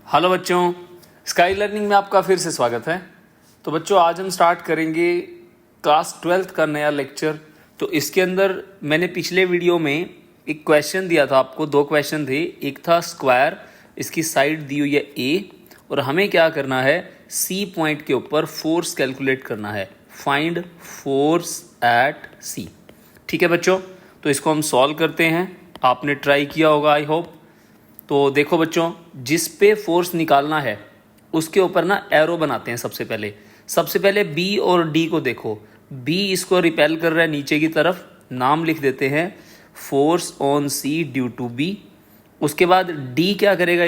Hello बच्चों, sky learning में आपका फिर से स्वागत है। तो बच्चों आज हम स्टार्ट करेंगे क्लास 12th का नया लेक्चर। तो इसके अंदर मैंने पिछले वीडियो में एक क्वेश्चन दिया था आपको, दो क्वेश्चन थे। एक था स्क्वायर, इसकी साइड दी हुई है ए और हमें क्या करना है, सी पॉइंट के ऊपर फोर्स कैलकुलेट करना है। फाइंड फोर्स एट सी। ठीक है बच्चों, तो इसको हम सॉल्व करते हैं। आपने ट्राई किया होगा आई होप। तो देखो बच्चों, जिस पे फोर्स निकालना है उसके ऊपर ना एरो बनाते हैं। सबसे पहले बी और डी को देखो। बी इसको रिपेल कर रहा है नीचे की तरफ, नाम लिख देते हैं force on C due to B. उसके बाद डी क्या करेगा,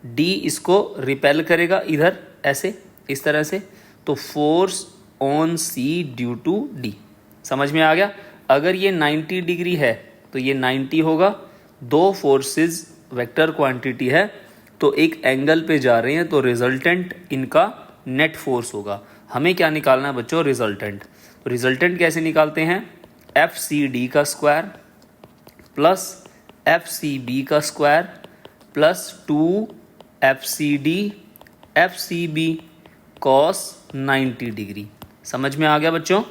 डी इसको रिपेल करेगा इधर ऐसे, इस तरह से। तो force on C due to D. समझ में आ गया। अगर ये 90 डिग्री है तो ये 90 होगा। दो फोर्सेस वेक्टर क्वांटिटी है तो एक एंगल पे जा रहे हैं, तो रिजल्टेंट इनका नेट फोर्स होगा। हमें क्या निकालना है बच्चों, रिजल्टेंट। तो रिजल्टेंट कैसे निकालते हैं, एफ सी डी का square plus F C B का square plus 2 F C B cos 90 degree. समझ में आ गया बच्चों।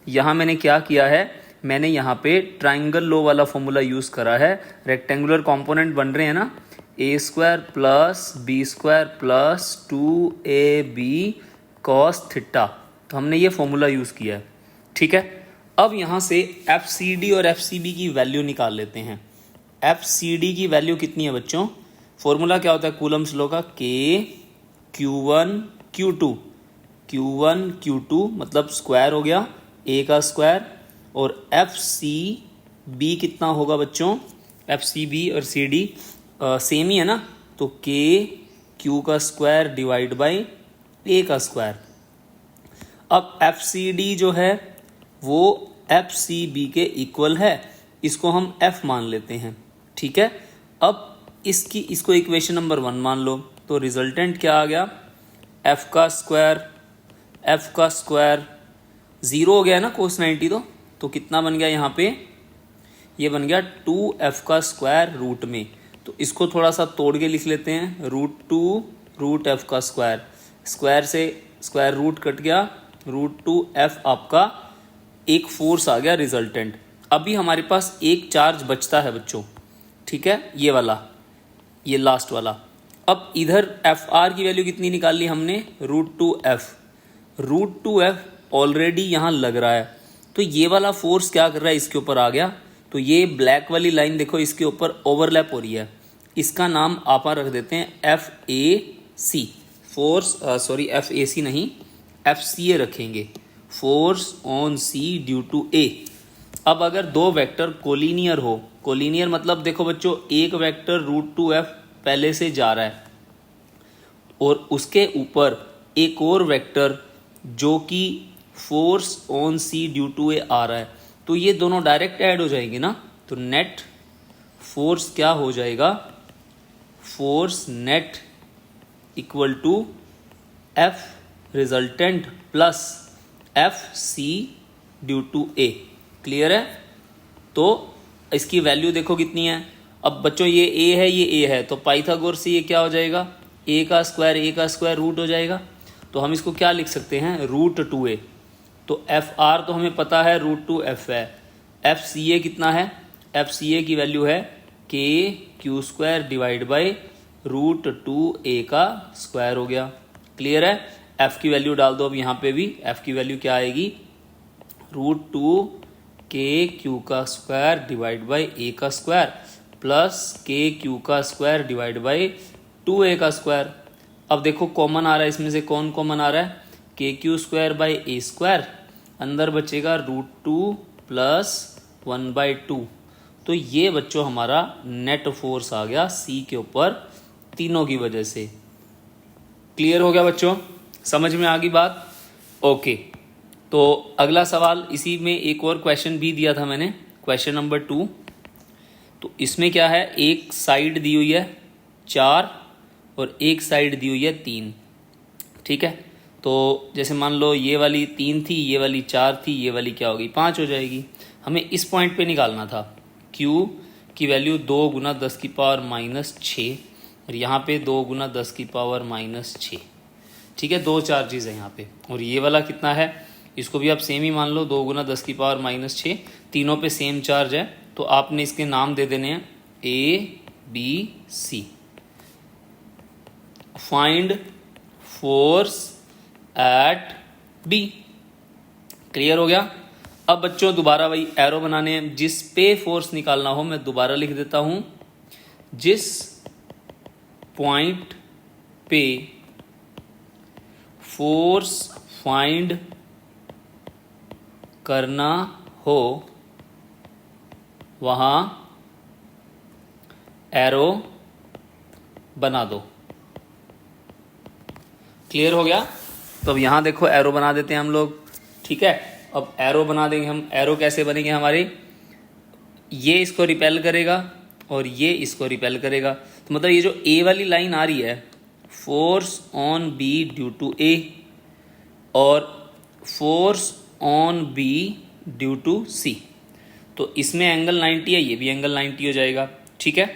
यहाँ मैंने क्या किया है, मैंने यहाँ पे ट्राइंगल लॉ वाला फॉर्मूला यूज़ करा है। रेक्टेंगुलर कंपोनेंट बन रहे हैं ना, A square plus B square plus 2ab cos theta. तो हमने ये फॉर्मूला यूज़ किया है। ठीक है, अब यहाँ से एफ सी डी और एफ सी बी की वैल्यू निकाल लेते हैं। एफ सी डी की वैल्यू कितनी है बच्चों, फॉर्मूला क्या होता है कूलम्स लॉ का, के Q1 Q2 मतलब स्क्वायर हो गया ए का स्क्वायर, और एफ सी बी कितना होगा बच्चों, एफ सी बी और सी डी सेम ही है ना, तो के क्यू का स्क्वायर डिवाइड बाई ए का स्क्वायर। अब एफ सी डी जो है वो एफ सी बी के इक्वल है, इसको हम एफ मान लेते हैं। ठीक है, अब इसको इक्वेशन नंबर 1 मान लो। तो रिजल्टेंट क्या आ गया, एफ का स्क्वायर 0 हो गया ना कोस 90। तो कितना बन गया यहाँ पे, ये बन गया 2f का स्क्वायर रूट में। तो इसको थोड़ा सा तोड़ के लिख लेते हैं, √2 √f का स्क्वायर। स्क्वायर से स्क्वायर रूट कट गया, √2f आपका एक फोर्स आ गया रिजल्टेंट। अभी हमारे पास एक चार्ज बचता है बच्चों, ठीक है, ये वाला, ये लास्ट वाला। अब इधर एफ आर की वैल्यू कितनी निकाल ली हमने, √2f ऑलरेडी यहाँ लग रहा है। तो ये वाला फोर्स क्या कर रहा है, इसके ऊपर आ गया। तो ये ब्लैक वाली लाइन देखो, इसके ऊपर ओवरलैप हो रही है। इसका नाम आप रख देते हैं F A C force, F A C नहीं, एफ सी ए रखेंगे, force on C due to A. अब अगर दो वेक्टर कोलिनियर हो, कोलिनियर मतलब देखो बच्चों, एक वेक्टर √2f पहले से जा रहा है और उसके ऊपर एक और वेक्टर जो कि force on C due to A आ रहा है, तो ये दोनों डायरेक्ट ऐड हो जाएंगे ना। तो नेट फोर्स क्या हो जाएगा, force net equal to F resultant plus F C due to A. Clear है। तो इसकी वैल्यू देखो कितनी है। अब बच्चों ये ए है, ये ए है, तो पाइथागोरस से ये क्या हो जाएगा, ए का स्क्वायर रूट हो जाएगा। तो हम इसको क्या लिख सकते हैं, √2a। तो एफ आर तो हमें पता है √2f है। एफ सी ए कितना है, एफ सी ए की वैल्यू है के Q square divide by √2a का स्क्वायर हो गया। क्लियर है। एफ की वैल्यू डाल दो अब यहाँ पे भी। एफ की वैल्यू क्या आएगी, √2k क्यू का स्क्वायर डिवाइड बाई ए का स्क्वायर प्लस के क्यू का स्क्वायर डिवाइड बाई 2a का स्क्वायर। अब देखो कॉमन आ रहा है, इसमें से कौन कॉमन आ रहा है, के Q square by A square, अंदर बचेगा √2 प्लस 1/2। तो ये बच्चों हमारा नेट फोर्स आ गया सी के ऊपर, तीनों की वजह से। क्लियर हो गया बच्चों, समझ में आ गई बात। ओके, तो अगला सवाल, इसी में एक और क्वेश्चन भी दिया था मैंने, क्वेश्चन नंबर 2। तो इसमें क्या है, एक साइड दी हुई है 4 और एक साइड दी हुई है 3। ठीक है, तो जैसे मान लो ये वाली 3 थी, ये वाली 4 थी, ये वाली क्या होगी, 5 हो जाएगी। हमें इस पॉइंट पे निकालना था। Q की वैल्यू 2 × 10⁻⁻6 और यहाँ पे 2 गुना 10 की पावर -6। ठीक है, 2 चार्जेस है यहाँ पे। और ये वाला कितना है, इसको भी आप सेम ही मान लो, 2 गुना 10 की पावर -6। तीनों पे सेम चार्ज है, तो आपने इसके नाम दे देने हैं A B C। Find force at B। Clear हो गया। अब बच्चों दोबारा वही एरो बनाने हैं, जिस पे फोर्स निकालना हो मैं दोबारा लिख देता हूं, जिस पॉइंट पे फोर्स फाइंड करना हो वहां एरो बना दो। क्लियर हो गया। तो अब यहां देखो एरो बना देते हैं हम लोग। ठीक है, अब एरो बना देंगे हम। एरो कैसे बनेंगे हमारे, ये इसको रिपेल करेगा और ये इसको रिपेल करेगा। तो मतलब ये जो ए वाली लाइन आ रही है, force on B due to A, और force on B due to C, तो इसमें एंगल 90 है, ये भी एंगल 90 हो जाएगा। ठीक है,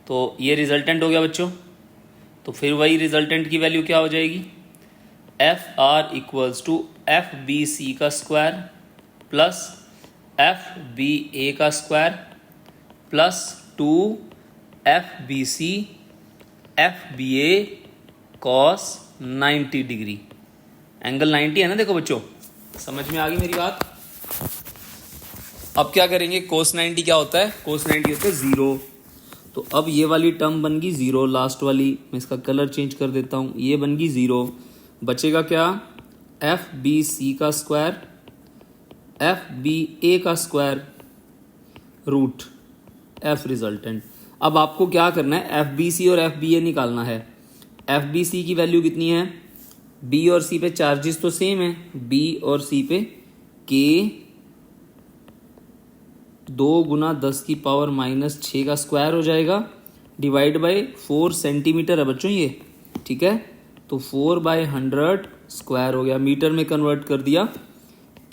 तो ये रिजल्टेंट हो गया बच्चों। तो फिर वही रिजल्टेंट की वैल्यू क्या हो जाएगी, F R equals to F B C का square plus F B A का square plus 2 F B C F B A cos 90 degree. Angle 90 है ना, देखो बच्चों, समझ में आ गई मेरी बात। अब क्या करेंगे, कोस 90 क्या होता है, कोस 90 होता है 0। तो अब ये वाली टर्म बन गई 0, लास्ट वाली। मैं इसका कलर चेंज कर देता हूं, ये बन गई 0। बचेगा क्या, एफ बी सी का स्क्वायर एफ बी ए का स्क्वायर रूट एफ रिजल्टेंट। अब आपको क्या करना है, एफ बी सी और एफ बी ए निकालना है। एफ बी सी की वैल्यू कितनी है, बी और सी पे चार्जेस तो सेम है, बी और सी पे के 2 गुना 10 की पावर -6 का स्क्वायर हो जाएगा, डिवाइड बाय 4 सेंटीमीटर है बच्चों ये। ठीक है, तो 4/100 स्क्वायर हो गया, मीटर में कन्वर्ट कर दिया।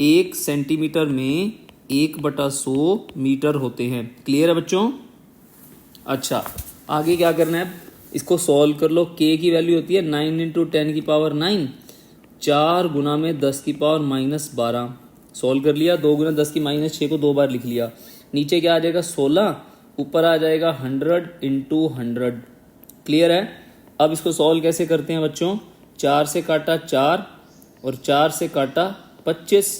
1 सेंटीमीटर में 1/100 मीटर होते हैं। क्लियर है बच्चों। अच्छा, आगे क्या करना है, इसको सॉल्व कर लो। के की वैल्यू होती है 9 इंटू 10 की पावर 9, 4 गुना में 10 की पावर -12। सॉल्व कर लिया, 2 गुना 10 की -6 को 2 बार लिख लिया। नीचे क्या आ जाएगा 16, ऊपर आ जाएगा 100 इंटू 100। क्लियर है। अब इसको सॉल्व कैसे करते हैं बच्चों, 4 से काटा 4 और 4 से काटा 25।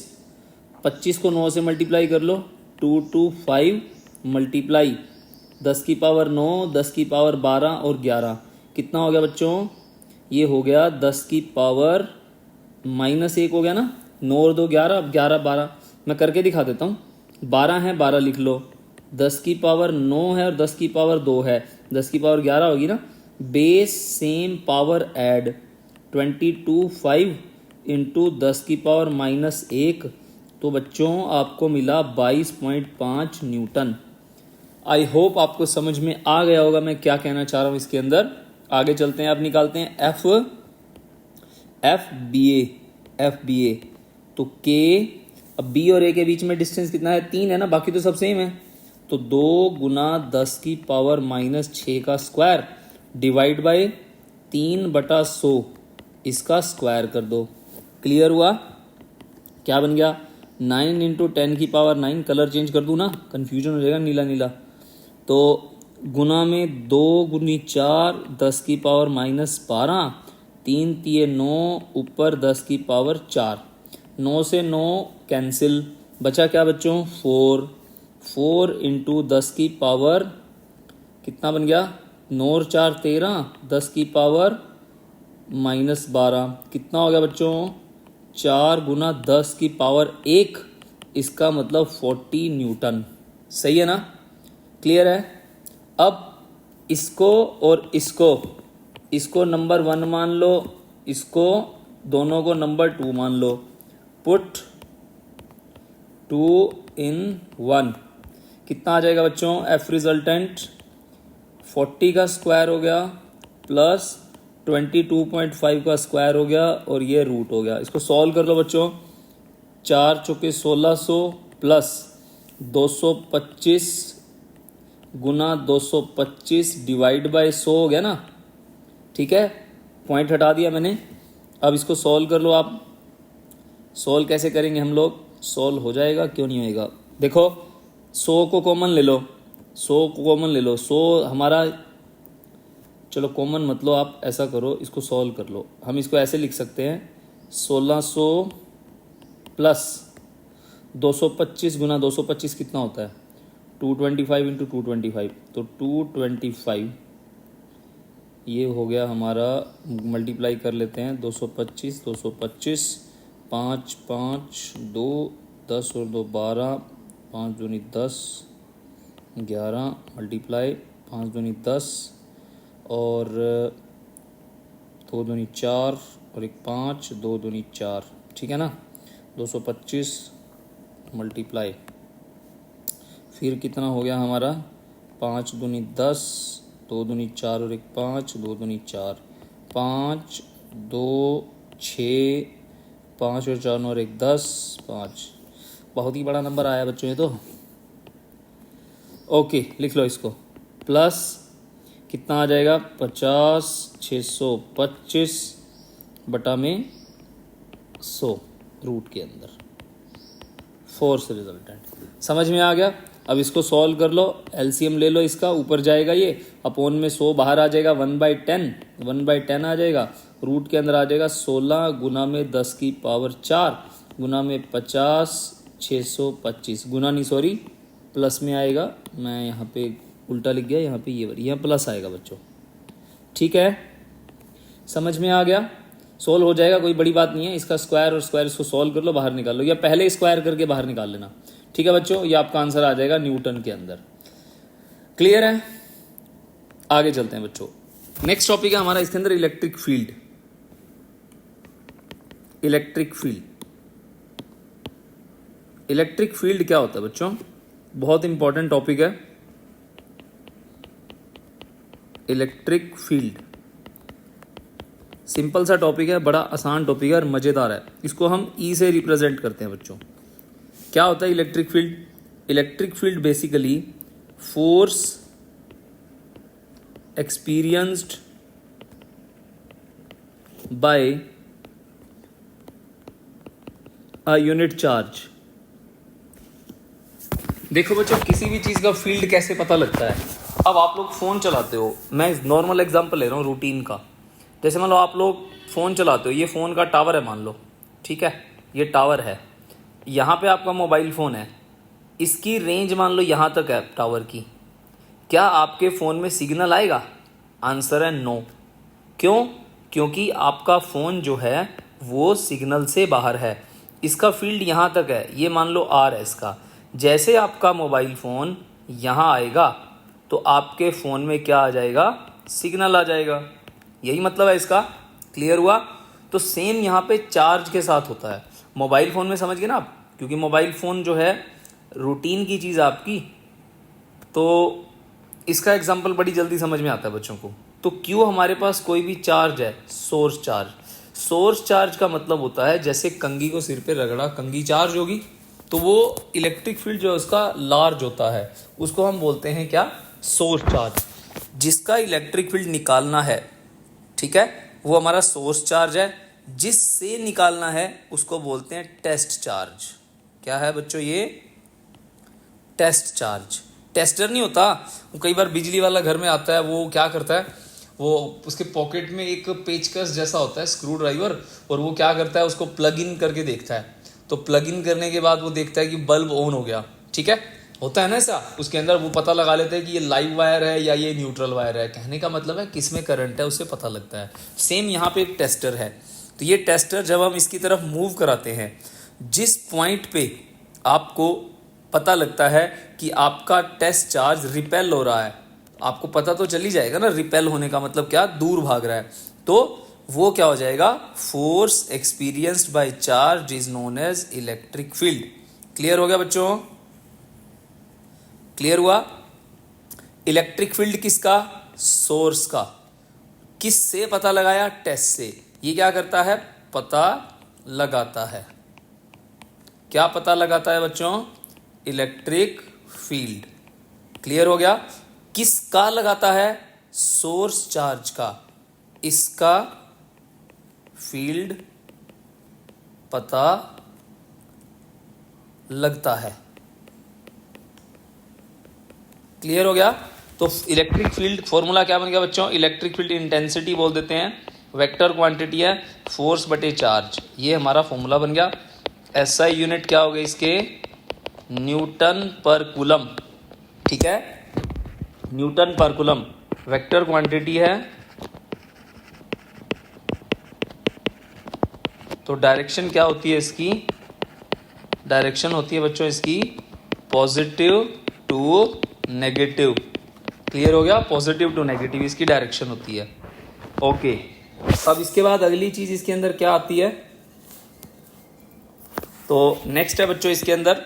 25 को 9 से मल्टीप्लाई कर लो, 2 to 5 मल्टीप्लाई 10 की पावर 9, 10 की पावर 12 और 11। कितना हो गया बच्चों, ये हो गया 10 की पावर -1 हो गया ना, 9 और 2 11, अब 11 12 मैं करके दिखा देता हूँ। 12 है, 12 लिख लो, 10 की पावर 9 है और 10 की पावर 2 है, 10 की पावर 11 होगी ना। Base same power add 22/5 into 10 की पावर -1, तो बच्चों आपको मिला 22.5 न्यूटन। आई होप आपको समझ में आ गया होगा मैं क्या कहना चाह रहा हूँ इसके अंदर। आगे चलते हैं, आप निकालते हैं एफ बी ए। तो के, अब बी और ए के बीच में डिस्टेंस कितना है, 3 है ना, बाकी तो सब सेम है। तो 2 गुना 10 की पावर -6 का स्क्वायर डिवाइड बाय 3/100, इसका स्क्वायर कर दो। क्लियर हुआ। क्या बन गया, 9 इंटू 10 की पावर 9। कलर चेंज कर दूं ना, कन्फ्यूजन हो जाएगा, नीला नीला। तो गुना में 2 गुनी 4, 10 की पावर -12, 3 तिये 9, ऊपर 10 की पावर 4। 9 से 9 कैंसिल, बचा क्या बच्चों 4 इंटू 10 की पावर कितना बन गया, 9 और 4 13, 10 की पावर -12। कितना हो गया बच्चों, 4 गुना 10 की पावर 1, इसका मतलब 40 न्यूटन। सही है ना, क्लियर है। अब इसको और इसको नंबर 1 मान लो, इसको दोनों को नंबर 2 मान लो। पुट 2 in 1, कितना आ जाएगा बच्चों, एफ रिजल्टेंट 40 का स्क्वायर हो गया प्लस 22.5 का स्क्वायर हो गया और ये रूट हो गया। इसको सॉल्व कर लो बच्चों, 4 चौके 1600 प्लस 225 गुना 225 डिवाइड बाय 100 हो गया ना, ठीक है, पॉइंट हटा दिया मैंने। अब इसको सॉल्व कर लो आप। सॉल्व कैसे करेंगे हम लोग? सॉल्व हो जाएगा, क्यों नहीं होएगा। देखो 100 को कॉमन ले लो, 100 को कॉमन ले लो। 100 हमारा, चलो कॉमन मत लो आप, ऐसा करो इसको सॉल्व कर लो। हम इसको ऐसे लिख सकते हैं 1600 प्लस 225 गुना 225 कितना होता है? 225 इंटू 225, तो 225 ये हो गया हमारा, मल्टीप्लाई कर लेते हैं 225 225, 5 5 2 10 और 2 12, 5 दूनी 10 11, मल्टीप्लाई 5 दूनी 10 और 2 दूनी 4 और एक 5, 2 दूनी 4, ठीक है ना। 225 मल्टीप्लाई, फिर कितना हो गया हमारा? 5 दूनी 10, 2 दूनी 4 और एक 5, 2 दूनी 4, 5 2 6, 5 और 4 और एक 10, 5। बहुत ही बड़ा नंबर आया बच्चों ये तो। ओके लिख लो इसको। प्लस कितना आ जाएगा? 50 625 बटा में 100 रूट के अंदर, फोर्स रिजल्टेंट। समझ में आ गया? अब इसको सॉल्व कर लो, एलसीएम ले लो इसका, ऊपर जाएगा ये, अपोन में 100 बाहर आ जाएगा, 1/10 आ जाएगा, रूट के अंदर आ जाएगा 16 गुना में 10 की पावर 4 गुना में 50 625 गुना नहीं सॉरी प्लस में आएगा, मैं यहाँ पे उल्टा लिख गया, यहाँ पे ये यहाँ प्लस आएगा बच्चों, ठीक है। समझ में आ गया? सोल्व हो जाएगा, कोई बड़ी बात नहीं है। इसका स्क्वायर और स्क्वायर इसको सॉल्व कर लो, बाहर निकाल लो, या पहले स्क्वायर करके बाहर निकाल लेना, ठीक है बच्चों। ये आपका आंसर आ जाएगा न्यूटन के अंदर। क्लियर है? आगे चलते हैं बच्चों। नेक्स्ट टॉपिक है हमारा इसके अंदर electric field. Electric field, electric field क्या होता है बच्चों? बहुत इंपॉर्टेंट टॉपिक है इलेक्ट्रिक फील्ड। सिंपल सा टॉपिक है, बड़ा आसान टॉपिक है और मजेदार है। इसको हम ई से रिप्रेजेंट करते हैं बच्चों। क्या होता है electric field? Electric field basically force experienced bye a unit charge. देखो बच्चों, किसी भी चीज का फील्ड कैसे पता लगता है? अब आप लोग फोन चलाते हो, मैं नॉर्मल एग्जांपल ले रहा हूँ रूटीन का। जैसे मान लो आप लोग फोन चलाते हो, ये फोन का टावर है मान लो, ठीक है, ये टावर है, यहाँ पे आपका मोबाइल फोन है, इसकी रेंज मान लो यहाँ तक है टावर की। क्या आपके फ़ोन में सिग्नल आएगा? आंसर है नो। क्यों? क्योंकि आपका फ़ोन जो है वो सिग्नल से बाहर है, इसका फील्ड यहाँ तक है, ये मान लो आर है इसका। जैसे आपका मोबाइल फ़ोन यहाँ आएगा तो आपके फ़ोन में क्या आ जाएगा? सिग्नल आ जाएगा। यही मतलब है इसका। क्लियर हुआ? तो सेम यहाँ पे चार्ज के साथ होता है मोबाइल फ़ोन में, समझ गए ना आप? क्योंकि मोबाइल फ़ोन जो है रूटीन की चीज़ आपकी, तो इसका एग्जाम्पल बड़ी जल्दी समझ में आता है बच्चों को। तो क्यों हमारे पास कोई भी चार्ज है, सोर्स चार्ज। सोर्स चार्ज का मतलब होता है जैसे कंघी को सिर पे रगड़ा, कंघी चार्ज होगी, तो वो इलेक्ट्रिक फील्ड जो है उसका लार्ज होता है, उसको हम बोलते हैं क्या? Source charge. जिसका इलेक्ट्रिक फील्ड निकालना है, ठीक है, वो हमारा सोर्स चार्ज है। जिससे निकालना है उसको बोलते हैं टेस्ट चार्ज। क्या है बच्चों ये? Test charge. टेस्टर नहीं होता, वो कई बार बिजली वाला घर में आता है, वो क्या करता है, वो उसके पॉकेट में एक पेचकस जैसा होता है, स्क्रू ड्राइवर, और वो क्या करता है, उसको प्लग इन करके देखता है। तो प्लग इन करने के बाद वो देखता है कि बल्ब ऑन हो गया, ठीक है, होता है ना ऐसा। उसके अंदर वो पता लगा लेते हैं कि ये लाइव वायर है या ये न्यूट्रल वायर है। कहने का मतलब है किस में करंट है उससे पता लगता है। सेम यहाँ पे एक टेस्टर है। तो ये टेस्टर जब हम इसकी तरफ मूव कराते हैं, जिस पॉइंट पे आपको पता लगता है कि आपका टेस्ट चार्ज रिपेल हो रहा है, आपको पता तो चल ही जाएगा ना, रिपेल होने का मतलब क्या? दूर भाग रहा है। तो वो क्या हो जाएगा? Force experienced by charge is known as electric field. Clear हो गया बच्चों? क्लियर हुआ? इलेक्ट्रिक फील्ड किसका? सोर्स का। किस से पता लगाया? टेस्ट से। ये क्या करता है? पता लगाता है। क्या पता लगाता है बच्चों? Electric field. क्लियर हो गया। किसका लगाता है? सोर्स चार्ज का। इसका फील्ड पता लगता है। क्लियर हो गया। तो इलेक्ट्रिक फील्ड फॉर्मूला क्या बन गया बच्चों? इलेक्ट्रिक फील्ड इंटेंसिटी बोल देते हैं, वेक्टर क्वांटिटी है, फोर्स बटे चार्ज, ये हमारा फॉर्मूला बन गया। एसआई यूनिट क्या हो गई इसके? न्यूटन पर कूलम। ठीक है, न्यूटन पर कूलम। वेक्टर क्वांटिटी है तो डायरेक्शन क्या होती है इसकी? डायरेक्शन होती है बच्चों इसकी पॉजिटिव टू नेगेटिव। क्लियर हो गया, पॉजिटिव टू नेगेटिव इसकी डायरेक्शन होती है। ओके, अब इसके बाद अगली चीज इसके अंदर क्या आती है? तो नेक्स्ट है बच्चों इसके अंदर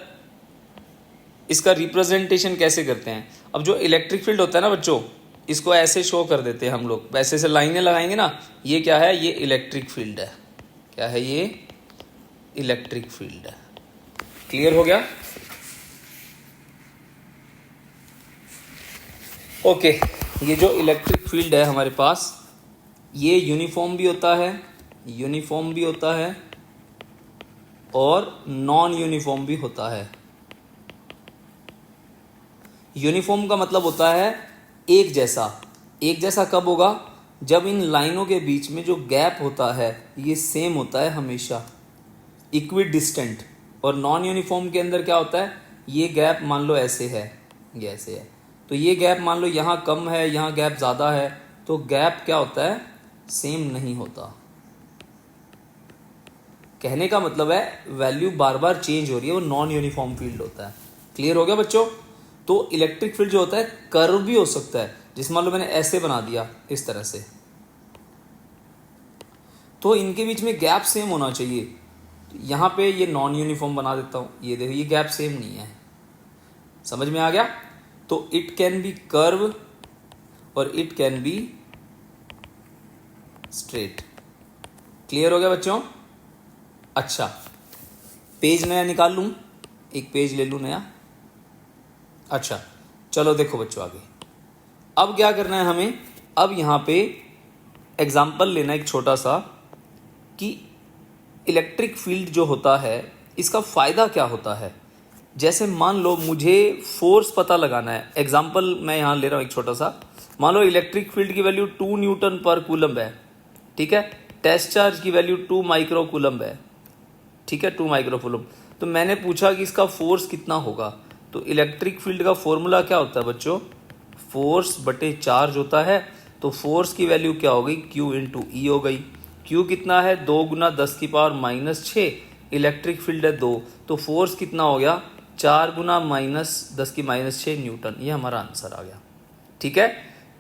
इसका रिप्रेजेंटेशन कैसे करते हैं। अब जो इलेक्ट्रिक फील्ड होता है ना बच्चों, इसको ऐसे शो कर देते हैं हम लोग, वैसे से लाइनें लगाएंगे ना, ये क्या है? ये इलेक्ट्रिक फील्ड है। क्या है ये? इलेक्ट्रिक फील्ड है। क्लियर हो गया। ओके, ये जो इलेक्ट्रिक फील्ड है हमारे पास, ये यूनिफॉर्म भी होता है, यूनिफॉर्म भी होता है और नॉन यूनिफॉर्म भी होता है। यूनिफॉर्म का मतलब होता है एक जैसा। एक जैसा कब होगा? जब इन लाइनों के बीच में जो गैप होता है ये सेम होता है हमेशा, इक्वी डिस्टेंट। और नॉन यूनिफॉर्म के अंदर क्या होता है? ये गैप मान लो ऐसे है, ये ऐसे है, तो ये गैप मान लो यहाँ कम है, यहाँ गैप ज़्यादा है, तो गैप क्या होता है? सेम नहीं होता। कहने का मतलब है वैल्यू बार बार चेंज हो रही है, वो नॉन यूनिफॉर्म फील्ड होता है। क्लियर हो गया बच्चों। तो इलेक्ट्रिक फील्ड जो होता है कर्व भी हो सकता है, जिस मान लो मैंने ऐसे बना दिया इस तरह से, तो इनके बीच में गैप सेम होना चाहिए। तो यहाँ पे ये नॉन यूनिफॉर्म बना देता हूँ, ये देखो ये गैप सेम नहीं है। समझ में आ गया। तो इट कैन बी कर्व और it can be straight. Clear हो गया बच्चों। अच्छा, पेज नया निकाल लूं, एक पेज ले लूं नया। अच्छा चलो देखो बच्चों आगे, अब क्या करना है हमें? अब यहां पे एग्जाम्पल लेना एक छोटा सा कि इलेक्ट्रिक फील्ड जो होता है इसका फायदा क्या होता है। जैसे मान लो मुझे फोर्स पता लगाना है, एग्जाम्पल मैं यहां ले रहा हूं एक छोटा सा। मान लो इलेक्ट्रिक फील्ड की वैल्यू 2 न्यूटन पर कूलम है, ठीक है। टेस्ट चार्ज की वैल्यू 2 माइक्रो कूलम है, ठीक है, 2 माइक्रो कूलम। तो मैंने पूछा कि इसका फोर्स कितना होगा। तो इलेक्ट्रिक फील्ड का फॉर्मूला क्या होता है बच्चों? फोर्स बटे चार्ज होता है। तो फोर्स की वैल्यू क्या हो गई? Q इंटू ई हो गई। Q कितना है? 2 गुना 10 की पावर -6। इलेक्ट्रिक फील्ड है 2, तो फोर्स कितना हो गया? 4 गुना -10 की -6 न्यूटन। ये हमारा आंसर आ गया। ठीक है,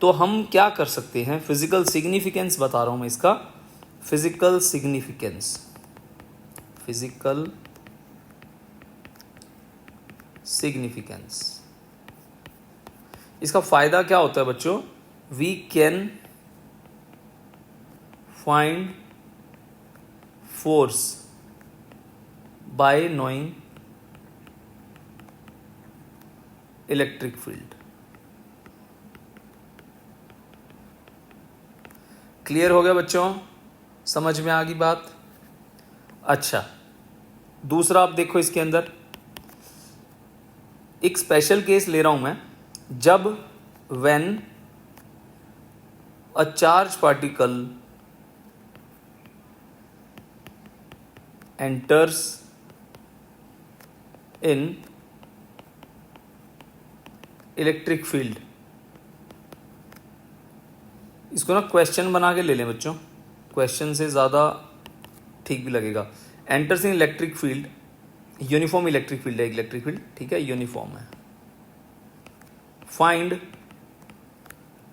तो हम क्या कर सकते हैं? फिजिकल सिग्निफिकेंस बता रहा हूं मैं इसका। फिजिकल सिग्निफिकेंस, फिजिकल सिग्निफिकेंस, इसका फायदा क्या होता है बच्चों? We can find force by knowing electric field. Clear हो गया बच्चों? समझ में आ गई बात? अच्छा, दूसरा आप देखो इसके अंदर एक स्पेशल केस ले रहा हूं मैं। जब when a charge particle enters in electric field, इसको ना क्वेश्चन बना के ले लें बच्चों, क्वेश्चन से ज़्यादा ठीक भी लगेगा। Enters in electric field, uniform electric field है, इलेक्ट्रिक फील्ड, ठीक है, यूनिफॉर्म है। Find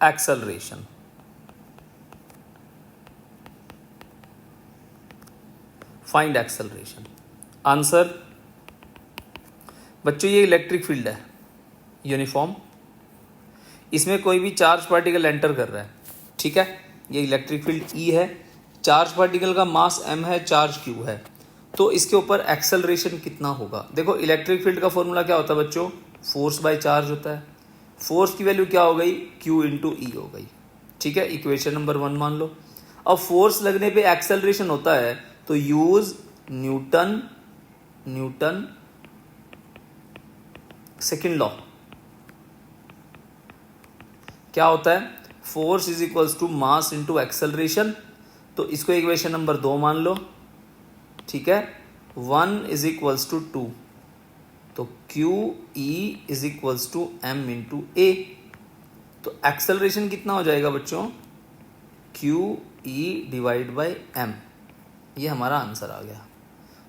acceleration, find acceleration. Answer बच्चों ये इलेक्ट्रिक फील्ड है यूनिफॉर्म, इसमें कोई भी चार्ज पार्टिकल एंटर कर रहा है, ठीक है। ये इलेक्ट्रिक फील्ड E है, चार्ज पार्टिकल का मास m है, चार्ज Q है, तो इसके ऊपर एक्सेलरेशन कितना होगा? देखो इलेक्ट्रिक फील्ड का फॉर्मूला क्या होता है बच्चों? फोर्स बाय चार्ज होता है। फोर्स की वैल्यू क्या हो गई, Q इंटू ई हो गई। ठीक है, इक्वेशन नंबर 1 मान लो। अब फोर्स लगने पे एक्सेलरेशन होता है तो यूज न्यूटन सेकंड लॉ। क्या होता है, force is equals to mass into acceleration. तो इसको इक्वेशन नंबर 2 मान लो। ठीक है, 1 इज इक्वल्स टू 2, तो Q E is equals to M into A. तो एक्सेलरेशन कितना हो जाएगा बच्चों, Q E divide by M. ये हमारा आंसर आ गया।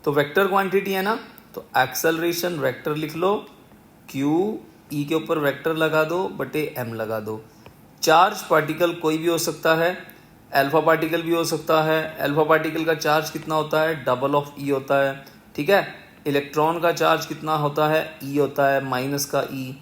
तो वेक्टर क्वांटिटी है ना, तो एक्सेलरेशन वेक्टर लिख लो, क्यू ई के ऊपर वेक्टर लगा दो बटे एम लगा दो। चार्ज पार्टिकल कोई भी हो सकता है, अल्फा पार्टिकल भी हो सकता है। अल्फा पार्टिकल का चार्ज कितना होता है, डबल ऑफ ई होता है। ठीक है, इलेक्ट्रॉन का चार्ज कितना होता है, ई होता है माइनस का ई।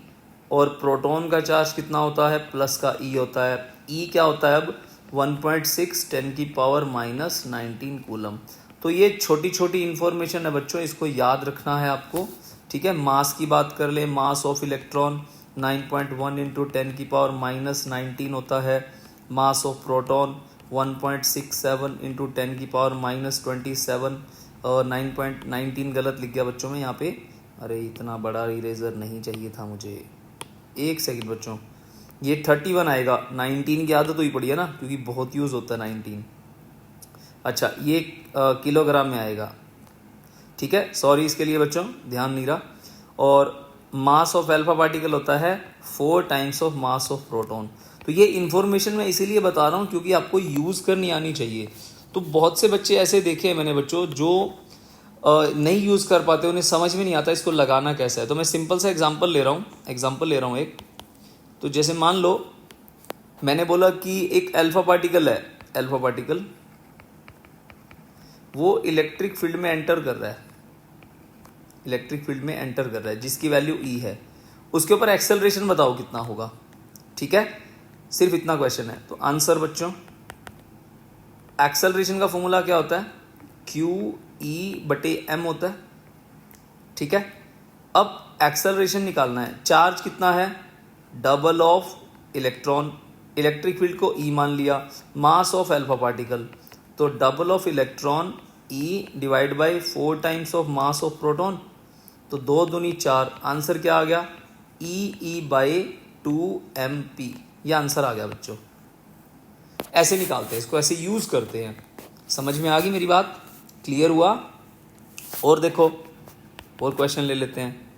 और प्रोटॉन का चार्ज कितना होता है, प्लस का ई होता है। ई क्या होता है अब, 1.6 10 की पावर माइनस 19 कूलम। तो ये छोटी छोटी इंफॉर्मेशन है बच्चों, इसको याद रखना है आपको। ठीक है, मास की बात कर ले, मास ऑफ इलेक्ट्रॉन 9.1 इंटू 10 की पावर माइनस 19 होता है। मास ऑफ प्रोटॉन 1.67 इंटू 10 की पावर माइनस 27। और 9.19 गलत लिख गया बच्चों में यहाँ पे, अरे इतना बड़ा इरेजर नहीं चाहिए था मुझे। एक सेकंड बच्चों, ये 31 आएगा। 19 की आदत तो ही पड़ी है ना, क्योंकि बहुत यूज़ होता है 19। अच्छा, ये किलोग्राम में आएगा। ठीक है, सॉरी इसके लिए बच्चों, ध्यान नहीं रहा। और मास ऑफ अल्फा पार्टिकल होता है 4 times of mass of proton. तो ये इन्फॉर्मेशन मैं इसीलिए बता रहा हूँ क्योंकि आपको यूज़ करनी आनी चाहिए। तो बहुत से बच्चे ऐसे देखे हैं मैंने बच्चों, जो नहीं यूज़ कर पाते, उन्हें समझ में नहीं आता इसको लगाना कैसा है। तो मैं सिंपल सा एग्जांपल ले रहा हूँ एक। तो जैसे मान लो मैंने बोला कि एक अल्फा पार्टिकल है, अल्फा पार्टिकल वो इलेक्ट्रिक फील्ड में एंटर कर रहा है, इलेक्ट्रिक फील्ड में एंटर कर रहा है जिसकी वैल्यू ई है। उसके ऊपर एक्सेलरेशन बताओ कितना होगा। ठीक है, सिर्फ इतना क्वेश्चन है। तो आंसर बच्चों, एक्सेलरेशन का फॉर्मूला क्या होता है, क्यू ई बटे एम होता है। ठीक है, अब एक्सेलरेशन निकालना है। चार्ज कितना है, double of electron, electric field को ई मान लिया। मास ऑफ अल्फा पार्टिकल, तो double of electron E divide by 4 times of mass of proton. तो 2 दूनी 4, आंसर क्या आ गया, ई बाई 2mp। ये आंसर आ गया बच्चों। ऐसे निकालते हैं इसको, ऐसे यूज करते हैं। समझ में आ गई मेरी बात, क्लियर हुआ। और देखो, और क्वेश्चन ले लेते हैं।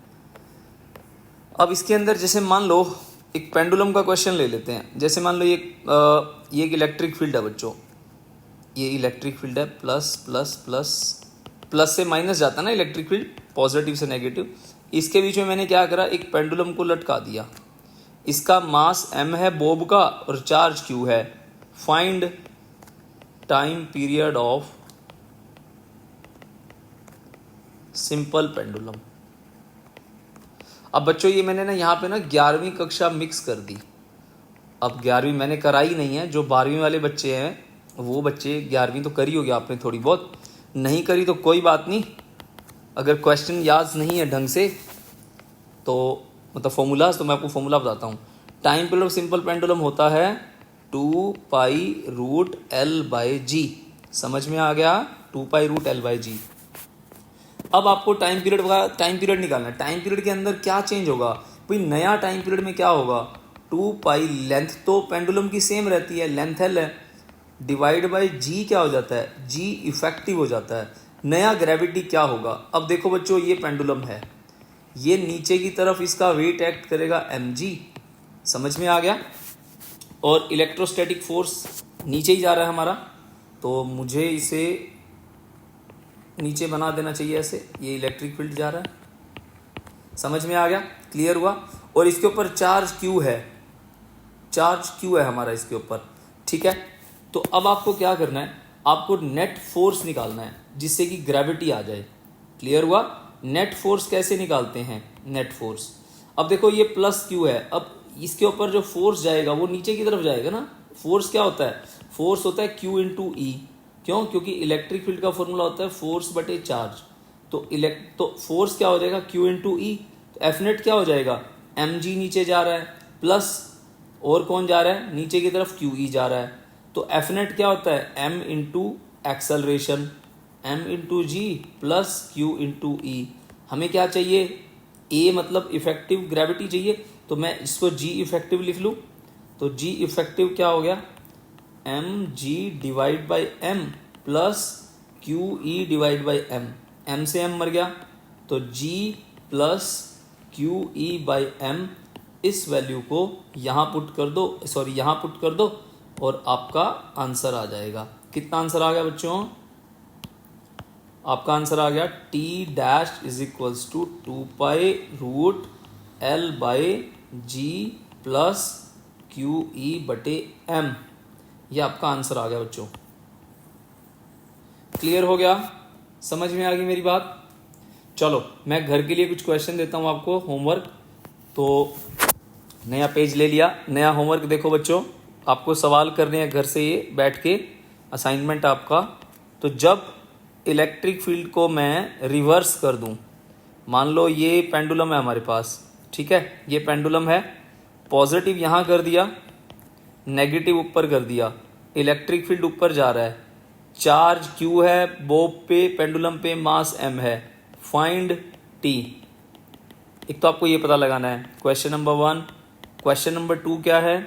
अब इसके अंदर जैसे मान लो एक पेंडुलम का क्वेश्चन ले लेते हैं। जैसे मान लो ये एक इलेक्ट्रिक फील्ड है बच्चों, ये इलेक्ट्रिक फील्ड है, प्लस प्लस प्लस प्लस से माइनस जाता है ना इलेक्ट्रिक फील्ड, पॉजिटिव से नेगेटिव। इसके बीच में मैंने क्या करा, एक पेंडुलम को लटका दिया। इसका मास m है बोब का और चार्ज q है। Find time period of simple pendulum. अब बच्चों ये मैंने ना यहाँ पे ना 11वीं कक्षा मिक्स कर दी। अब 11वीं मैंने कराई नहीं है, जो 12वीं वाले बच्चे हैं वो बच्चे 11वीं तो करी होगी आपने थोड़ी बहुत, नहीं करी तो कोई बात नहीं। अगर क्वेश्चन याद नहीं है ढंग से तो मतलब फॉर्मूलाज, तो मैं आपको फॉर्मूला बताता हूँ। Time period of simple pendulum होता है 2π√L/g। समझ में आ गया, 2π√L/g। अब आपको टाइम पीरियड निकालना है। टाइम पीरियड के अंदर क्या चेंज होगा भाई, नया टाइम पीरियड में क्या होगा, 2π लेंथ तो पेंडुलम की सेम रहती है, लेंथ L है, डिवाइड बाई जी क्या हो जाता है, जी इफेक्टिव हो जाता है। नया ग्रेविटी क्या होगा। अब देखो बच्चों, ये पेंडुलम है, ये नीचे की तरफ इसका वेट एक्ट करेगा mg। समझ में आ गया। और इलेक्ट्रोस्टैटिक फोर्स नीचे ही जा रहा है हमारा, तो मुझे इसे नीचे बना देना चाहिए ऐसे। ये इलेक्ट्रिक फील्ड जा रहा है, समझ में आ गया, क्लियर हुआ। और इसके ऊपर चार्ज q है, चार्ज q है हमारा इसके ऊपर। ठीक है, तो अब आपको क्या करना है, आपको नेट फोर्स निकालना है जिससे कि ग्रेविटी आ जाए। क्लियर हुआ। नेट फोर्स कैसे निकालते हैं, नेट फोर्स, अब देखो ये प्लस q है, अब इसके ऊपर जो फोर्स जाएगा वो नीचे की तरफ जाएगा ना। फोर्स क्या होता है, फोर्स होता है q इंटू ई। क्यों, क्योंकि इलेक्ट्रिक फील्ड का फॉर्मूला होता है फोर्स बटे चार्ज। तो फोर्स क्या हो जाएगा, q इंटू ई। तो एफ नेट क्या हो जाएगा, mg नीचे जा रहा है, प्लस और कौन जा रहा है, नीचे की तरफ क्यू ई जा रहा है। तो एफ नेट क्या होता है, M into acceleration, M into G plus Q into E. हमें क्या चाहिए, ए मतलब इफेक्टिव ग्रेविटी चाहिए, तो मैं इसको जी इफेक्टिव लिख लूँ। तो जी इफेक्टिव क्या हो गया, M G divide by M plus Q E divide by M से एम मर गया, तो G plus Q E by M, इस वैल्यू को यहाँ पुट कर दो, सॉरी यहाँ पुट कर दो और आपका आंसर आ जाएगा। कितना आंसर आ गया बच्चों, आपका आंसर आ गया T dash is equals to 2 root L by G plus Q E बटे एम। ये आपका आंसर आ गया बच्चों। क्लियर हो गया, समझ में आ गई मेरी बात। चलो मैं घर के लिए कुछ क्वेश्चन देता हूँ आपको, होमवर्क। तो नया पेज ले लिया, नया होमवर्क देखो बच्चों, आपको सवाल करने हैं घर से, ये बैठ के असाइनमेंट आपका। तो जब इलेक्ट्रिक फील्ड को मैं रिवर्स कर दूं, मान लो ये पेंडुलम है हमारे पास, ठीक है, ये पेंडुलम है, पॉजिटिव यहाँ कर दिया, नेगेटिव ऊपर कर दिया, इलेक्ट्रिक फील्ड ऊपर जा रहा है, चार्ज क्यू है, बोब पे पेंडुलम पे मास एम है, फाइंड टी। एक तो आपको ये पता लगाना है, क्वेश्चन नंबर 1। क्वेश्चन नंबर 2 क्या है,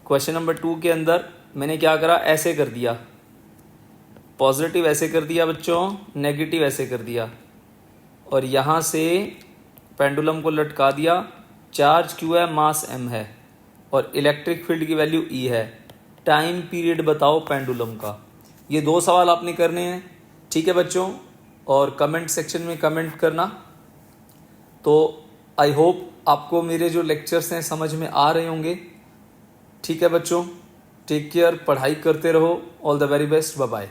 क्वेश्चन नंबर 2 के अंदर मैंने क्या करा, ऐसे कर दिया, पॉजिटिव ऐसे कर दिया बच्चों, नेगेटिव ऐसे कर दिया, और यहाँ से पेंडुलम को लटका दिया, चार्ज क्यू है, मास एम है, और इलेक्ट्रिक फील्ड की वैल्यू ई है। टाइम पीरियड बताओ पेंडुलम का। ये 2 सवाल आपने करने हैं, ठीक है बच्चों, और कमेंट सेक्शन में कमेंट करना। तो आई होप आपको मेरे जो लेक्चर्स हैं समझ में आ रहे होंगे। ठीक है बच्चों, टेक केयर, पढ़ाई करते रहो, all the very best, bye bye.